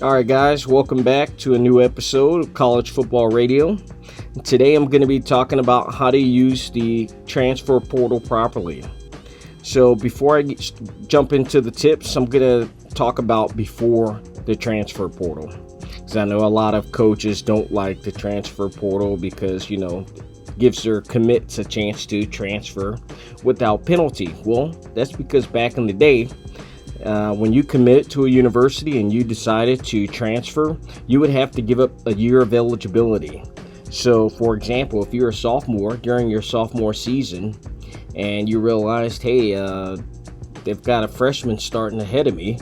All right, guys, welcome back to a new episode of College Football Radio. Today I'm going to be talking about how to use the transfer portal properly. So before I jump into the tips, I'm going to talk about before the transfer portal. Because I know a lot of coaches don't like the transfer portal because, gives their commits a chance to transfer without penalty. Well, that's because back in the day, when you commit to a university and you decided to transfer, you would have to give up a year of eligibility. So, for example, if you're a sophomore during your sophomore season and you realized, hey, they've got a freshman starting ahead of me,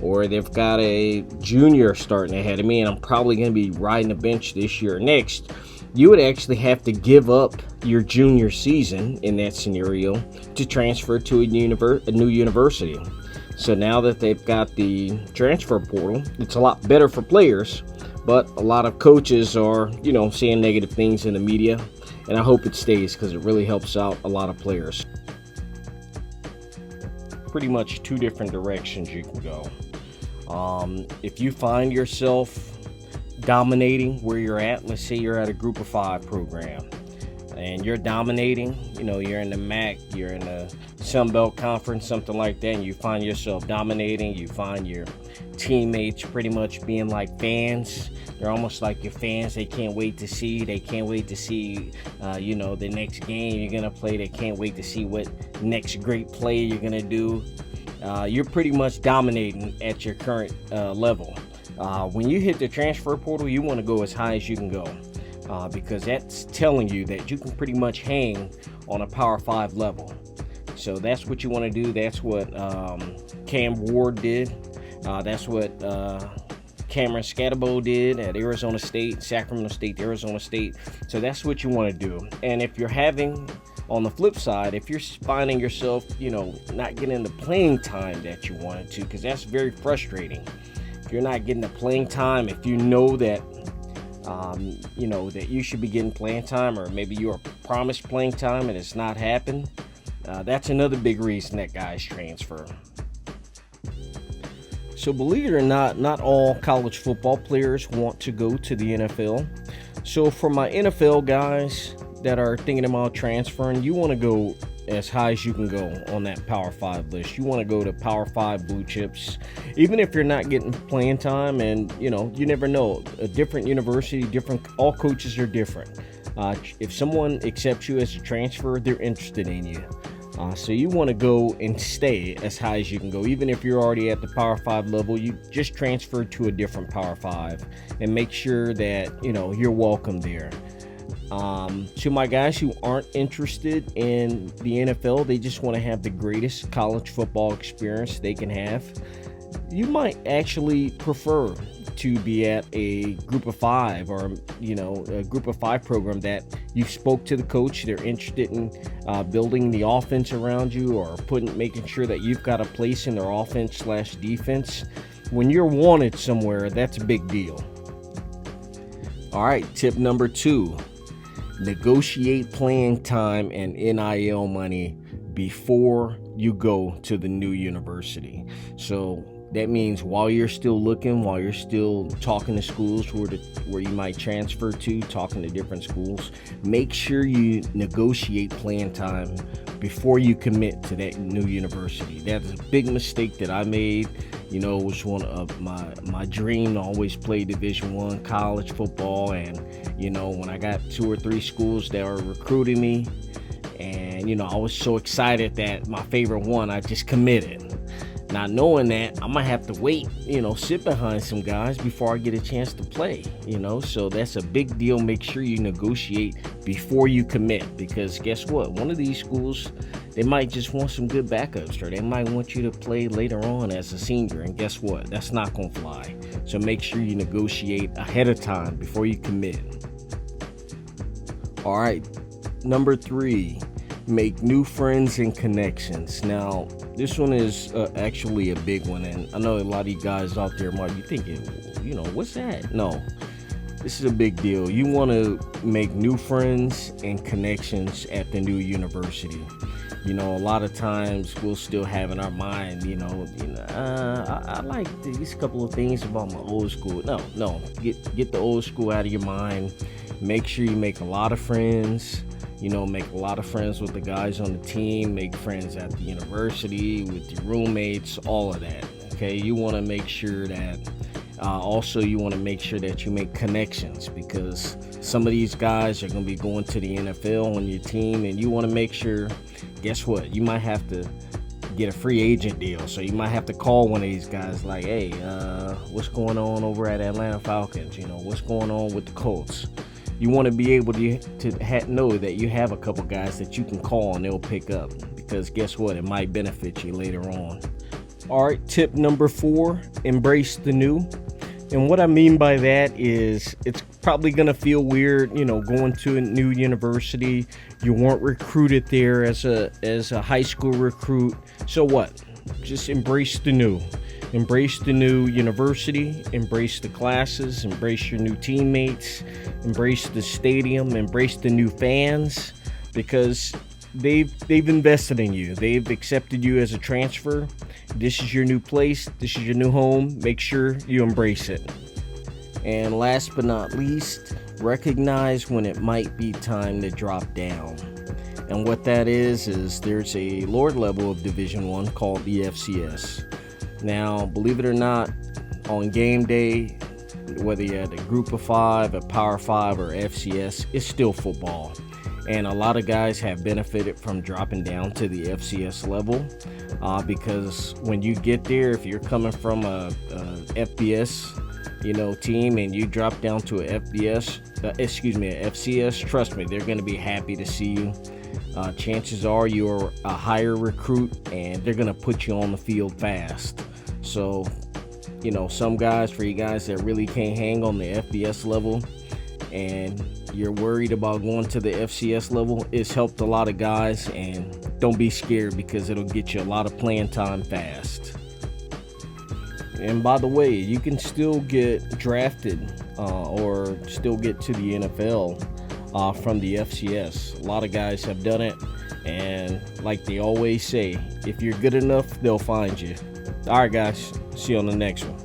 or they've got a junior starting ahead of me, and I'm probably going to be riding the bench this year or next, you would actually have to give up your junior season in that scenario to transfer to a new university. So now that they've got the transfer portal, it's a lot better for players, but a lot of coaches are, saying negative things in the media, and I hope it stays because it really helps out a lot of players. Pretty much two different directions you can go. If you find yourself dominating where you're at, let's say you're at a group of 5 program, and you're dominating, you're in the MAC, you're in the Sun Belt Conference, something like that, and you find yourself dominating, you find your teammates pretty much being like fans. They're almost like your fans. They can't wait to see the next game you're going to play. They can't wait to see what next great play you're going to do. You're pretty much dominating at your current level. When you hit the transfer portal, you want to go as high as you can go. Because that's telling you that you can pretty much hang on a Power 5 level. So that's what you want to do. That's what Cam Ward did. That's what Cameron Scatterbo did at Arizona State, Sacramento State, Arizona State. So that's what you want to do. And if you're on the flip side, if you're finding yourself, not getting the playing time that you wanted to, because that's very frustrating. If you're not getting the playing time, if you know that that you should be getting playing time, or maybe you are promised playing time and it's not happened, that's another big reason that guys transfer. So believe it or not all college football players want to go to the NFL. So for my NFL guys that are thinking about transferring, you want to go as high as you can go on that Power 5 list. You want to go to Power 5 blue chips, even if you're not getting playing time. And you never know, a different university, all coaches are different. If someone accepts you as a transfer, they're interested in you. So you want to go and stay as high as you can go. Even if you're already at the Power 5 level, you just transfer to a different Power 5 and make sure that you're welcome there. To my guys who aren't interested in the NFL, they just want to have the greatest college football experience they can have, you might actually prefer to be at a group of 5 or a group of 5 program that you spoke to the coach. They're interested in building the offense around you, or making sure that you've got a place in their offense/defense. When you're wanted somewhere, that's a big deal. All right, tip number 2. Negotiate playing time and NIL money before you go to the new university. So that means while you're still looking, while you're still talking to schools where you might transfer to, talking to different schools, make sure you negotiate playing time before you commit to that new university. That's a big mistake that I made. It was one of my dream to always play Division I college football. And, when I got 2 or 3 schools that were recruiting me, and, I was so excited that my favorite one, I just committed. Not knowing that I might have to wait, sit behind some guys before I get a chance to play, so that's a big deal. Make sure you negotiate before you commit, because guess what? One of these schools, they might just want some good backups, or they might want you to play later on as a senior, and guess what? That's not going to fly. So make sure you negotiate ahead of time before you commit. All right, number 3, make new friends and connections. Now, this one is actually a big one, and I know a lot of you guys out there might be thinking, what's that? No. This is a big deal. You want to make new friends and connections at the new university. You know, a lot of times we'll still have in our mind, I like these couple of things about my old school. No, get the old school out of your mind. Make sure you make a lot of friends. Make a lot of friends with the guys on the team. Make friends at the university with your roommates. All of that. Okay, you want to make sure that. Also, you want to make sure that you make connections, because some of these guys are going to be going to the NFL on your team, and you want to make sure, guess what? You might have to get a free agent deal. So you might have to call one of these guys like, hey, what's going on over at Atlanta Falcons? What's going on with the Colts? You want to be able to know that you have a couple guys that you can call and they'll pick up, because guess what? It might benefit you later on. All right, tip number 4, embrace the new. And what I mean by that is it's probably going to feel weird, going to a new university. You weren't recruited there as a high school recruit. So what? Just embrace the new. Embrace the new university, embrace the classes, embrace your new teammates, embrace the stadium, embrace the new fans, because they've invested in you. They've accepted you as a transfer. This is your new place. This is your new home. Make sure you embrace it. And last but not least, recognize when it might be time to drop down. And what that is there's a lower level of Division I called the FCS. Now, believe it or not, on game day, whether you're at a group of 5, a power 5, or FCS, it's still football. And a lot of guys have benefited from dropping down to the FCS level, because when you get there, if you're coming from a FBS, team, and you drop down to a FCS, trust me, they're going to be happy to see you. Chances are you're a higher recruit, and they're going to put you on the field fast. So, some guys, for you guys that really can't hang on the FBS level, and you're worried about going to the FCS level, it's helped a lot of guys. And don't be scared, because it'll get you a lot of playing time fast. And by the way, you can still get drafted or still get to the NFL from the FCS. A lot of guys have done it, and like they always say, if you're good enough, they'll find you. All right, guys, see you on the next one.